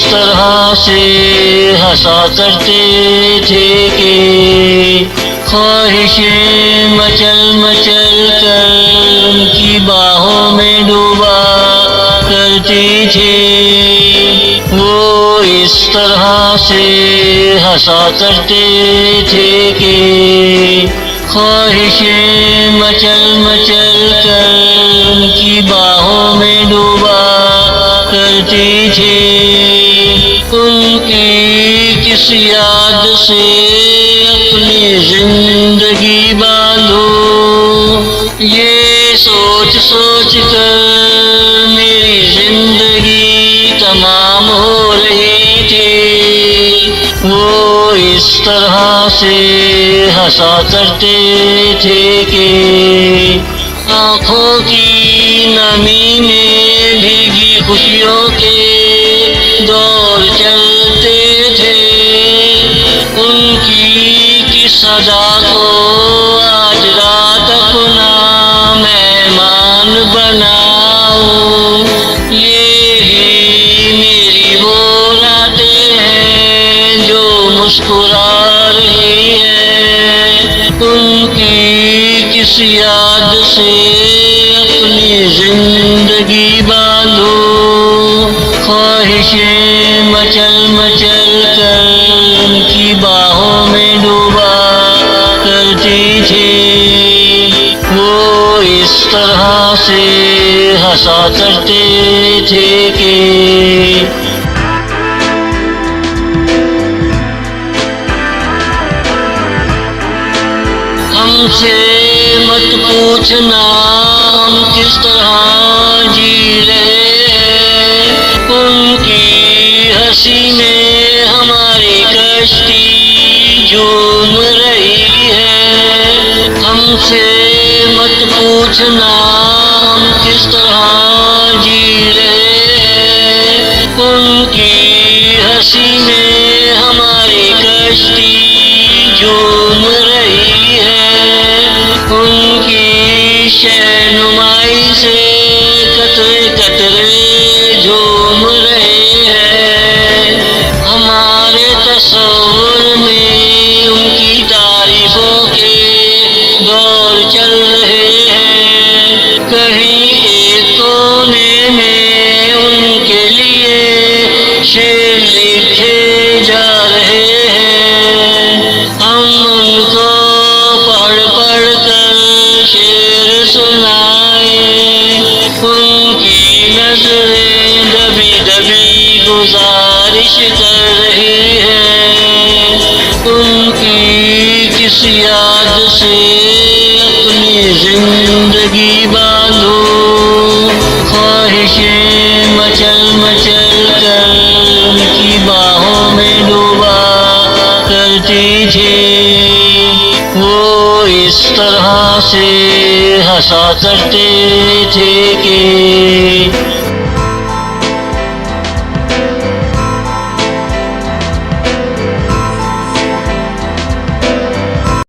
तरह से हंसा करते थे कि ख्वाहिशें मचल मचल कर उनकी बाहों में डूबा करती थी। वो इस तरह से हंसा करते थे कि ख्वाहिशें मचल मचल कर उनकी बाहों में डूबा करती थी। उनकी किस याद से अपनी जिंदगी बांधूं, ये सोच सोच कर मेरी जिंदगी तमाम हो रही थी। वो इस तरह से हंसा करते थे कि आँखों की नमी में भीगी खुशियों के दौर चलते थे। उनकी किस सदा को आज रात अपना मेहमान बनाऊं, ये ही मेरी वो रातें हैं जो मुस्कुरा रही है। उनकी किस याद से अपनी जिंदगी बांधूं, ख्वाहिशें मचल मचल कर उनकी बाहों में डूबा करती थी। वो इस तरह से हंसा करते थे कि हमसे मत पूछना हम किस तरह जी रहे हैं। उनकी हंसी में हमारी कश्ती झूम रही है। हमसे मत पूछना हम किस तरह जी रहे हैं। उनकी हंसी में हमारी कश्ती झूम रही है। उनकी शहनुमाई से कतरे कतरे झूम रहे हैं। हमारे तस्वुर में उनकी तारीफों के दौर चल रहे हैं। कहीं एक कोने में उनके लिए शेर लिखे जा रहे हैं। हम उनको पढ़ पढ़ कर शेर सुनाए। उनकी नजरें दबी दबी गुजारिश कर रही है। उनकी किस याद से अपनी जिंदगी बांधूं, ख्वाहिशें मचल मचल कर उनकी बाहों में डूबा करती थी। वो इस तरह से हंसा करते थे कि